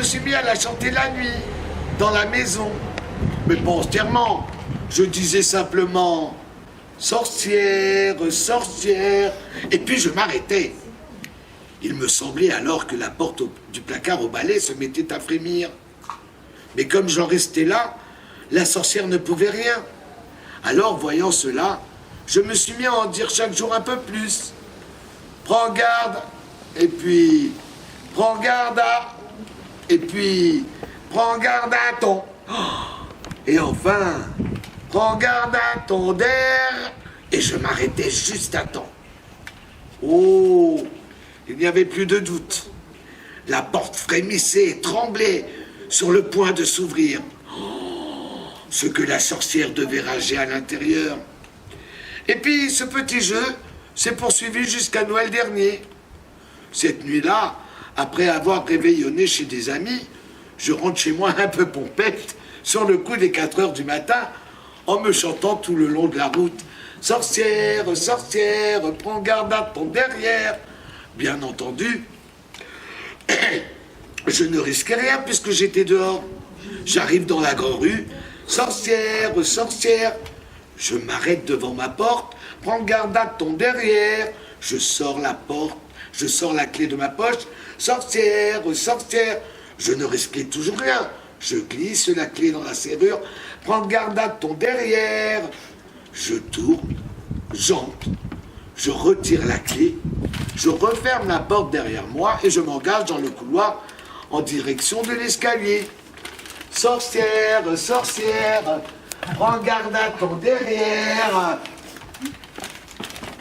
me suis mis à la chanter la nuit, dans la maison. Mais pas entièrement. Je disais simplement « Sorcière, sorcière », et puis je m'arrêtais. Il me semblait alors que la porte du placard au balai se mettait à frémir. Mais comme j'en restais là, la sorcière ne pouvait rien. Alors, voyant cela, je me suis mis à en dire chaque jour un peu plus. Prends garde, et puis prends garde à, et puis prends garde à ton. Et enfin, prends garde à ton der, et je m'arrêtais juste à temps. Oh, il n'y avait plus de doute. La porte frémissait et tremblait sur le point de s'ouvrir. Ce que la sorcière devait rager à l'intérieur. Et puis, ce petit jeu s'est poursuivi jusqu'à Noël dernier. Cette nuit-là, après avoir réveillonné chez des amis, je rentre chez moi un peu pompette, sur le coup des 4 heures du matin, en me chantant tout le long de la route « Sorcière, sorcière, prends garde à ton derrière ». Bien entendu, je ne risquais rien puisque j'étais dehors. J'arrive dans la grande rue, « Sorcière, sorcière ». Je m'arrête devant ma porte, « Prends garde à ton derrière ». Je sors la porte, je sors la clé de ma poche, « Sorcière, sorcière ». Je ne risquais toujours rien. Je glisse la clé dans la serrure, « Prends garde à ton derrière ». Je tourne, j'entre, je retire la clé, je referme la porte derrière moi et je m'engage dans le couloir en direction de l'escalier. Sorcière, sorcière, prends garde à ton derrière.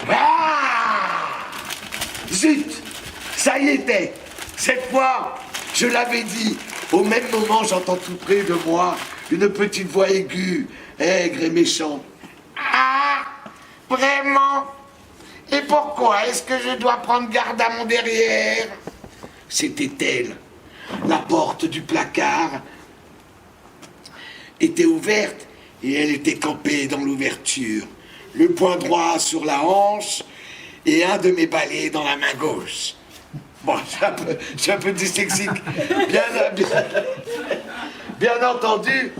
Ah! Zut, ça y était. Cette fois, je l'avais dit. Au même moment, j'entends tout près de moi une petite voix aiguë, aigre et méchante. Ah, vraiment? Et pourquoi est-ce que je dois prendre garde à mon derrière? C'était elle. La porte du placard était ouverte et elle était campée dans l'ouverture, le poing droit sur la hanche et un de mes balais dans la main gauche. Bon, je suis un peu dyslexique. Bien entendu,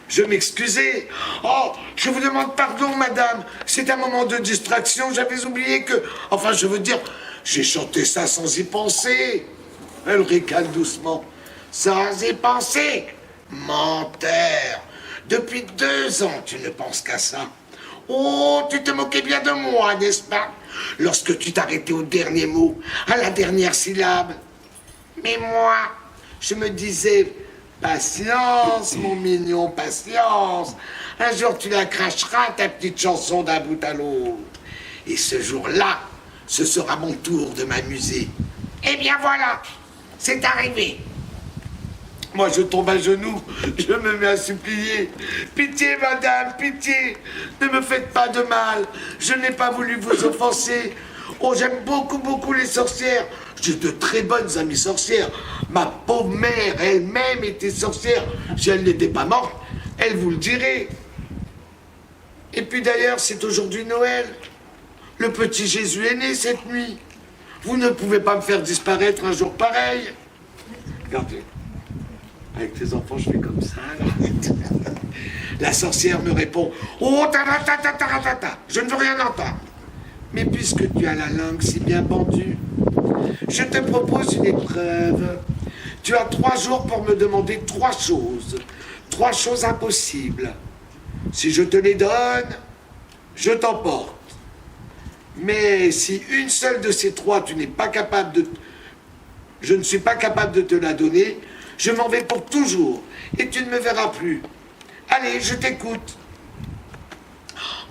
je m'excusais. Oh, je vous demande pardon, madame. C'est un moment de distraction. J'avais oublié que... Enfin, je veux dire, j'ai chanté ça sans y penser. Elle ricane doucement. Sans y penser? Menteur. Depuis 2 ans, tu ne penses qu'à ça. Oh, tu te moquais bien de moi, n'est-ce pas? Lorsque tu t'arrêtais au dernier mot, à la dernière syllabe. Mais moi, je me disais... Patience, mon mignon, patience. Un jour, tu la cracheras, ta petite chanson d'un bout à l'autre. Et ce jour-là, ce sera mon tour de m'amuser. Eh bien voilà, c'est arrivé. Moi, je tombe à genoux, je me mets à supplier. Pitié, madame, pitié, ne me faites pas de mal. Je n'ai pas voulu vous offenser. Oh, j'aime beaucoup, beaucoup les sorcières. J'ai de très bonnes amies sorcières. Ma pauvre mère elle-même était sorcière. Si elle n'était pas morte, elle vous le dirait. Et puis d'ailleurs, c'est aujourd'hui Noël. Le petit Jésus est né cette nuit. Vous ne pouvez pas me faire disparaître un jour pareil. Regardez. Avec tes enfants, je fais comme ça. La sorcière me répond « Oh, ta, je ne veux rien entendre. Mais puisque tu as la langue si bien pendue, je te propose une épreuve. Tu as 3 jours pour me demander 3 choses. 3 choses impossibles. Si je te les donne, je t'emporte. Mais si une seule de ces 3, tu n'es pas capable de... Je ne suis pas capable de te la donner, je m'en vais pour toujours. Et tu ne me verras plus. Allez, je t'écoute.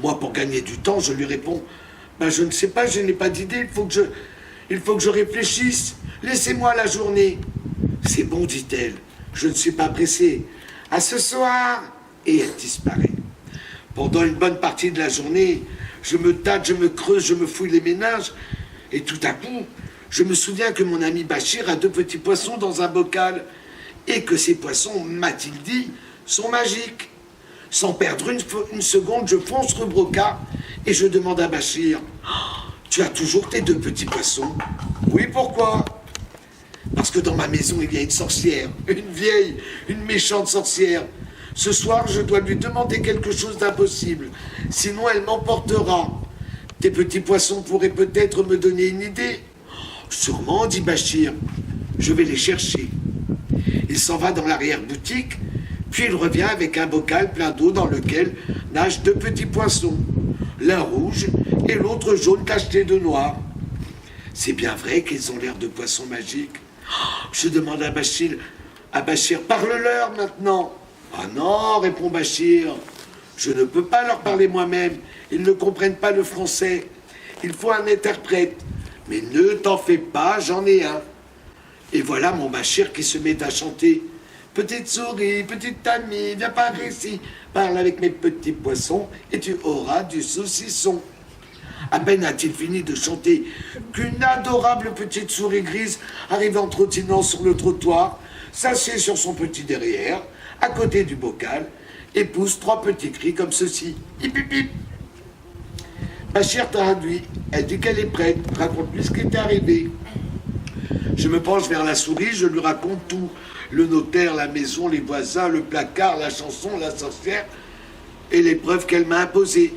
Moi, pour gagner du temps, je lui réponds... Ben, je ne sais pas, je n'ai pas d'idée, il faut que je réfléchisse. Laissez-moi la journée. C'est bon, dit-elle. Je ne suis pas pressée. À ce soir. Et elle disparaît. Pendant une bonne partie de la journée, je me tâte, je me creuse, je me fouille les méninges. Et tout à coup, je me souviens que mon ami Bachir a 2 petits poissons dans un bocal. Et que ces poissons, m'a-t-il dit, sont magiques. Sans perdre une seconde, je fonce rue Broca et je demande à Bachir « Tu as toujours tes 2 petits poissons ?»« Oui, pourquoi ?»« Parce parce que dans ma maison, il y a une sorcière, une vieille, une méchante sorcière. Ce soir, je dois lui demander quelque chose d'impossible, sinon elle m'emportera. Tes petits poissons pourraient peut-être me donner une idée. Sûrement, dit Bachir. Je vais les chercher. Il s'en va dans l'arrière-boutique, puis il revient avec un bocal plein d'eau dans lequel nagent 2 petits poissons, l'un rouge et l'autre jaune tacheté de noir. C'est bien vrai qu'ils ont l'air de poissons magiques. Je demande à Bachir, parle-leur maintenant. Ah non, répond Bachir, je ne peux pas leur parler moi-même, ils ne comprennent pas le français. Il faut un interprète. Mais ne t'en fais pas, j'en ai un. Et voilà mon Bachir qui se met à chanter. Petite souris, petite amie, viens par ici, parle avec mes petits poissons et tu auras du saucisson. À peine a-t-il fini de chanter qu'une adorable petite souris grise arrive en trottinant sur le trottoir, s'assied sur son petit derrière, à côté du bocal, et pousse 3 petits cris comme ceci. Hip hip hip. Bachir traduit. Elle dit qu'elle est prête. Raconte-lui ce qui est arrivé. Je me penche vers la souris, je lui raconte tout. Le notaire, la maison, les voisins, le placard, la chanson, la sorcière et les preuves qu'elle m'a imposées.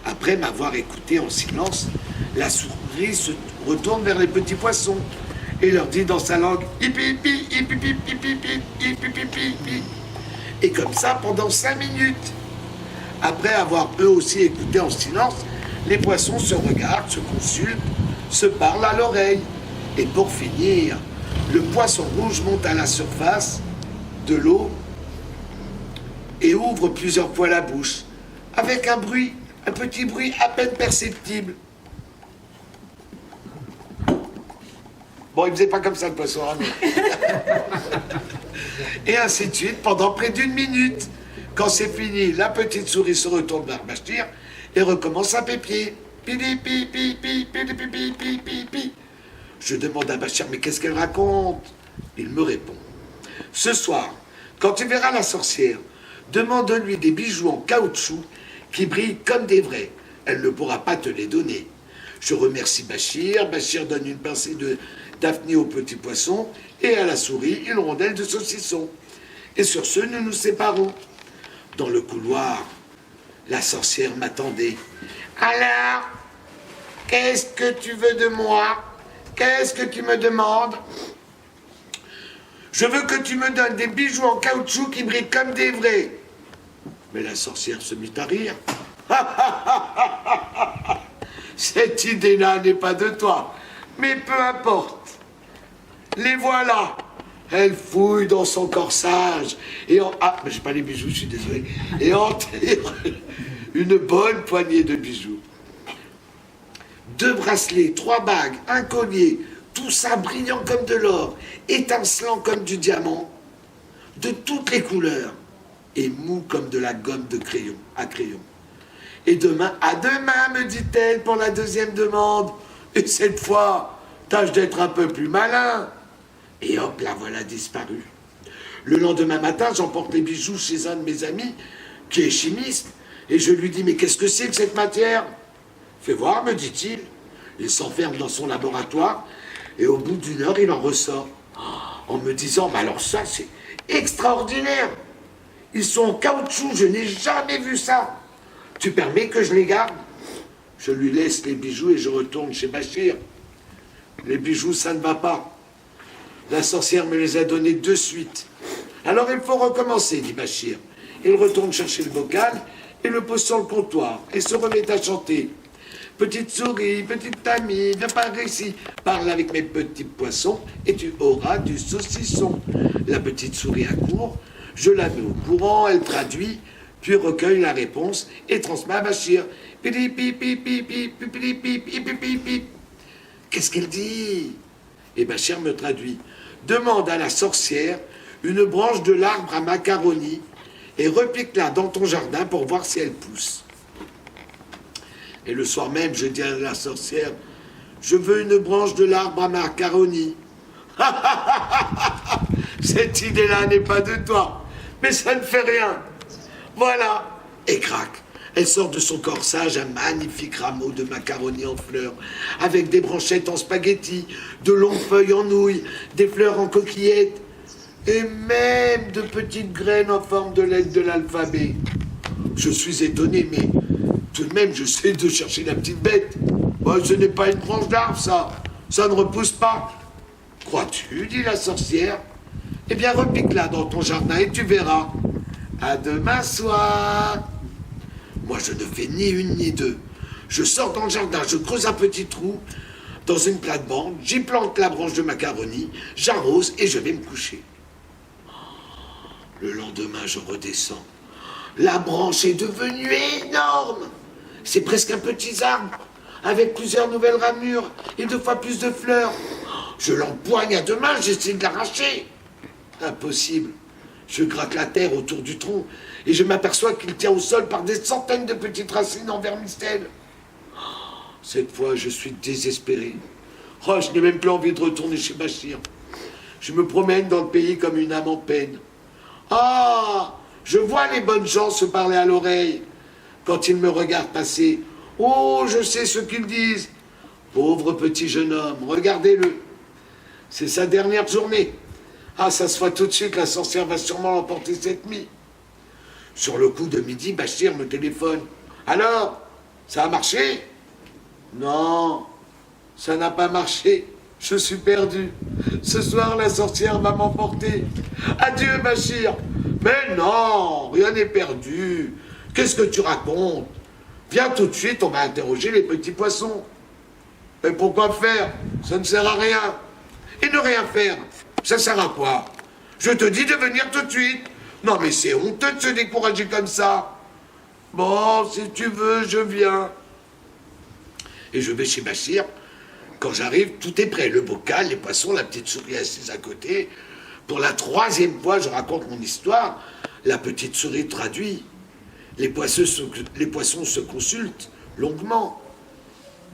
Après m'avoir écouté en silence, la souris se retourne vers les petits poissons et leur dit dans sa langue hipi hipi hipi hipi hipi hipi hipi hipi. Et comme ça pendant 5 minutes. Après avoir eux aussi écouté en silence, les poissons se regardent, se consultent, se parlent à l'oreille. Et pour finir, le poisson rouge monte à la surface de l'eau et ouvre plusieurs fois la bouche, avec un bruit, un petit bruit à peine perceptible. Bon, il faisait pas comme ça le poisson, hein, mais... Et ainsi de suite pendant près d'1 minute. Quand c'est fini, la petite souris se retourne vers Bachir et recommence à pépier. Pili, pi, pi, pi, pili, pi, pi, pi, pi, pi. Je demande à Bachir, mais qu'est-ce qu'elle raconte? Il me répond. Ce soir, quand tu verras la sorcière, demande-lui des bijoux en caoutchouc qui brillent comme des vrais. Elle ne pourra pas te les donner. Je remercie Bachir. Bachir donne une pincée de Daphné au petit poisson et à la souris une rondelle de saucisson. Et sur ce, nous nous séparons. Dans le couloir, la sorcière m'attendait. Alors, qu'est-ce que tu veux de moi? Qu'est-ce que tu me demandes? Je veux que tu me donnes des bijoux en caoutchouc qui brillent comme des vrais. Mais la sorcière se mit à rire. Cette idée-là n'est pas de toi, mais peu importe. Les voilà. Elle fouille dans son corsage et mais j'ai pas les bijoux, je suis désolé. Et en tire une bonne poignée de bijoux. 2 bracelets, 3 bagues, un collier, tout ça brillant comme de l'or, étincelant comme du diamant, de toutes les couleurs, et mou comme de la gomme de crayon, à crayon. Et demain, à demain, me dit-elle pour la 2e demande. Et cette fois, tâche d'être un peu plus malin. Et hop, la voilà disparue. Le lendemain matin, j'emporte les bijoux chez un de mes amis, qui est chimiste, et je lui dis, mais qu'est-ce que c'est que cette matière? Fais voir, me dit-il. Il s'enferme dans son laboratoire, et au bout d'1 heure, il en ressort, en me disant, mais alors ça, c'est extraordinaire. Ils sont en caoutchouc, je n'ai jamais vu ça. Tu permets que je les garde? Je lui laisse les bijoux et je retourne chez Bachir. Les bijoux, ça ne va pas. La sorcière me les a donnés de suite. Alors il faut recommencer, dit Bachir. Il retourne chercher le bocal et le pose sur le comptoir et se remet à chanter. Petite souris, petite amie, viens par ici, parle avec mes petits poissons et tu auras du saucisson. La petite souris accourt, je la mets au courant, elle traduit, puis recueille la réponse et transmet à Bachir. Qu'est-ce qu'elle dit? Et Bachir me traduit. Demande à la sorcière une branche de l'arbre à macaroni et repique-la dans ton jardin pour voir si elle pousse. Et le soir même, je dis à la sorcière, je veux une branche de l'arbre à macaroni. Cette idée-là n'est pas de toi, mais ça ne fait rien. Voilà. Et crac, Elle sort de son corsage un magnifique rameau de macaroni en fleurs, avec des branchettes en spaghetti, de longues feuilles en nouilles, des fleurs en coquillettes, et même de petites graines en forme de lettres de l'alphabet. Je suis étonné, mais tout de même, j'essaie de chercher la petite bête. Ce n'est pas une branche d'arbre, ça. Ça ne repousse pas. Crois-tu, dit la sorcière. Eh bien, repique-la dans ton jardin et tu verras. À demain soir. Moi, je ne fais ni une ni deux. Je sors dans le jardin, je creuse un petit trou dans une plate-bande, j'y plante la branche de macaroni, j'arrose et je vais me coucher. Le lendemain, je redescends. La branche est devenue énorme. C'est presque un petit arbre, avec plusieurs nouvelles ramures et 2 fois plus de fleurs. Je l'empoigne à 2 mains, j'essaie de l'arracher. Impossible. Je gratte la terre autour du tronc et je m'aperçois qu'il tient au sol par des centaines de petites racines en vermicelle. Cette fois, je suis désespéré. Je n'ai même plus envie de retourner chez Bachir. Je me promène dans le pays comme une âme en peine. Je vois les bonnes gens se parler à l'oreille. Quand ils me regardent passer, je sais ce qu'ils disent. Pauvre petit jeune homme, regardez-le. C'est sa dernière journée. Ça se voit tout de suite, la sorcière va sûrement l'emporter cette nuit. Sur le coup de midi, Bachir me téléphone. Alors, ça a marché? Non, ça n'a pas marché. Je suis perdu. Ce soir, la sorcière va m'emporter. Adieu, Bachir. Mais non, rien n'est perdu. Qu'est-ce que tu racontes? Viens tout de suite, on va interroger les petits poissons. Mais pourquoi faire? Ça ne sert à rien. Et ne rien faire, ça sert à quoi? Je te dis de venir tout de suite. Non, mais c'est honteux de se décourager comme ça. Bon, si tu veux, je viens. Et je vais chez Bachir. Quand j'arrive, tout est prêt. Le bocal, les poissons, la petite souris assise à côté. Pour la 3e fois, je raconte mon histoire. La petite souris traduit. Les poissons se consultent longuement.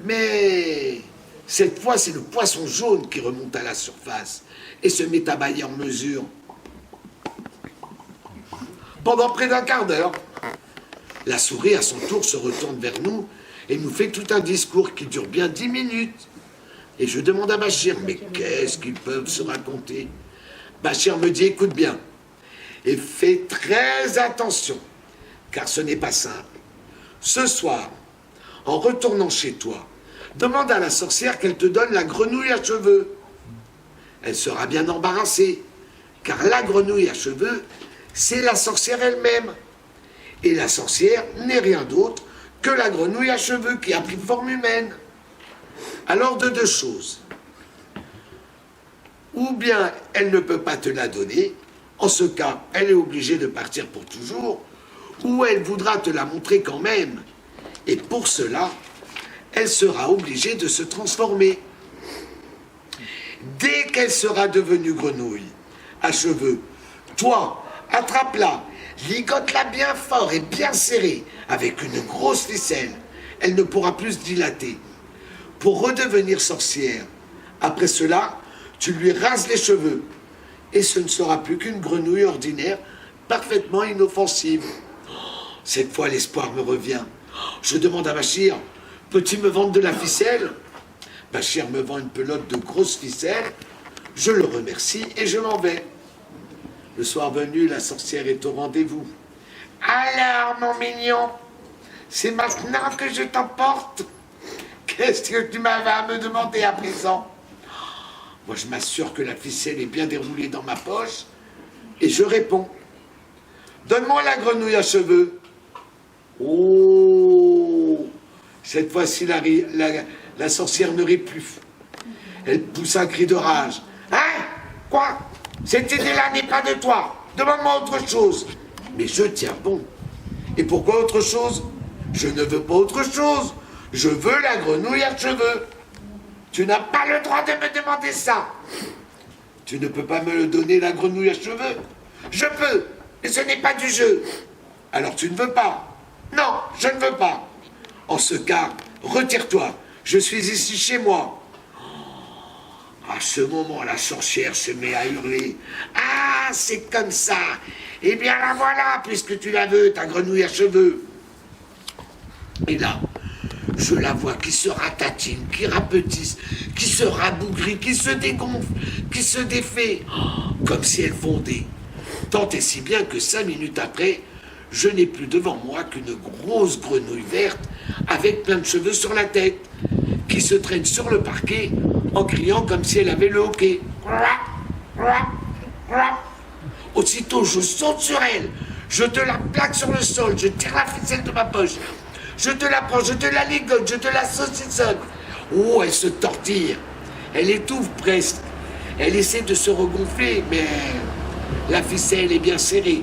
Mais cette fois, c'est le poisson jaune qui remonte à la surface et se met à bâiller en mesure. Pendant près d'un quart d'heure, la souris, à son tour, se retourne vers nous et nous fait tout un discours qui dure bien 10 minutes. Et je demande à Bachir, mais qu'est-ce qu'ils peuvent se raconter? Bachir me dit, écoute bien, et fais très attention, car ce n'est pas simple. Ce soir, en retournant chez toi, demande à la sorcière qu'elle te donne la grenouille à cheveux. Elle sera bien embarrassée, car la grenouille à cheveux, c'est la sorcière elle-même. Et la sorcière n'est rien d'autre que la grenouille à cheveux qui a pris forme humaine. Alors de 2 choses. Ou bien elle ne peut pas te la donner, en ce cas, elle est obligée de partir pour toujours, ou elle voudra te la montrer quand même. Et pour cela, elle sera obligée de se transformer. Dès qu'elle sera devenue grenouille à cheveux, toi, attrape-la, ligote-la bien fort et bien serrée, avec une grosse ficelle. Elle ne pourra plus se dilater. Pour redevenir sorcière, après cela, tu lui rases les cheveux. Et ce ne sera plus qu'une grenouille ordinaire, parfaitement inoffensive. Cette fois, l'espoir me revient. Je demande à Bachir, peux-tu me vendre de la ficelle? Bachir me vend une pelote de grosses ficelles. Je le remercie et je m'en vais. Le soir venu, la sorcière est au rendez-vous. Alors, mon mignon, c'est maintenant que je t'emporte? Qu'est-ce que tu m'avais à me demander à présent? Moi, je m'assure que la ficelle est bien déroulée dans ma poche et je réponds. Donne-moi la grenouille à cheveux. Oh! Cette fois-ci, la sorcière ne rit plus. Elle pousse un cri de rage. Hein? Quoi? Cette idée-là n'est pas de toi. Demande-moi autre chose. Mais je tiens bon. Et pourquoi autre chose? Je ne veux pas autre chose. Je veux la grenouille à cheveux. Tu n'as pas le droit de me demander ça. Tu ne peux pas me le donner, la grenouille à cheveux? Je peux, mais ce n'est pas du jeu. Alors tu ne veux pas? Non, je ne veux pas. En ce cas, retire-toi. Je suis ici chez moi. À ce moment, la sorcière se met à hurler. Ah, c'est comme ça. Eh bien, la voilà, puisque tu la veux, ta grenouille à cheveux. Et là, je la vois qui se ratatine, qui rapetisse, qui se rabougrit, qui se dégonfle, qui se défait, comme si elle fondait. Tant et si bien que 5 minutes après, je n'ai plus devant moi qu'une grosse grenouille verte avec plein de cheveux sur la tête, qui se traîne sur le parquet en criant comme si elle avait le hoquet. Aussitôt, je saute sur elle, je te la plaque sur le sol, je tire la ficelle de ma poche, je te la prends, je te la ligote, je te la saucissonne. Oh, elle se tortille, elle étouffe presque, elle essaie de se regonfler, mais la ficelle est bien serrée.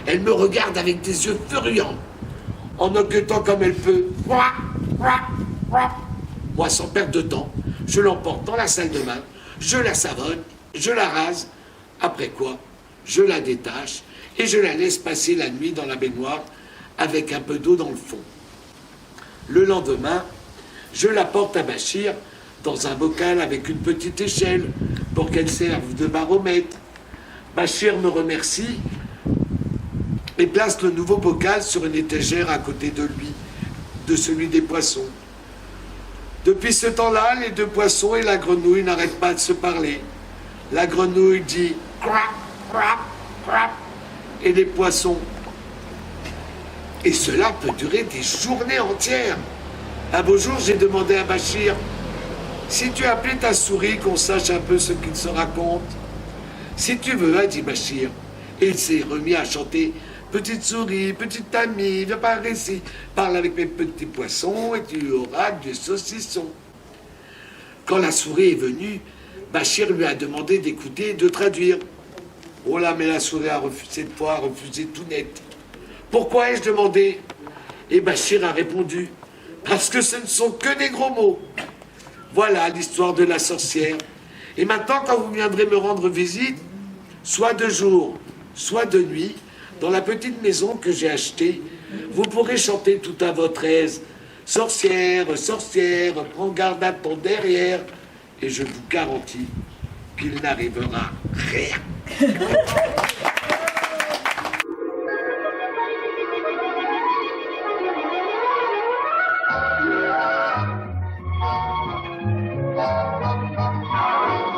Elle me regarde avec des yeux furieux, en hoquetant comme elle peut. Moi, sans perdre de temps, je l'emporte dans la salle de bain, je la savonne, je la rase, après quoi, je la détache et je la laisse passer la nuit dans la baignoire avec un peu d'eau dans le fond. Le lendemain, je la porte à Bachir dans un bocal avec une petite échelle pour qu'elle serve de baromètre. Bachir me remercie et place le nouveau bocal sur une étagère à côté de lui, de celui des poissons. Depuis ce temps-là, les deux poissons et la grenouille n'arrêtent pas de se parler. La grenouille dit « crap, crap, crap » et les poissons. Et cela peut durer des journées entières. Un beau jour, j'ai demandé à Bachir « Si tu appelais ta souris, qu'on sache un peu ce qu'il se raconte ?»« Si tu veux, a dit Bachir. » Et il s'est remis à chanter « Petite souris, petite amie, viens par ici, parle avec mes petits poissons et tu auras du saucisson. » Quand la souris est venue, Bachir lui a demandé d'écouter et de traduire. Oh là, mais la souris a refusé cette fois, a refusé tout net. Pourquoi ai-je demandé? Et Bachir a répondu, parce que ce ne sont que des gros mots. Voilà l'histoire de la sorcière. Et maintenant, quand vous viendrez me rendre visite, soit de jour, soit de nuit, dans la petite maison que j'ai achetée, vous pourrez chanter tout à votre aise. Sorcière, sorcière, prends garde à ton derrière. Et je vous garantis qu'il n'arrivera rien.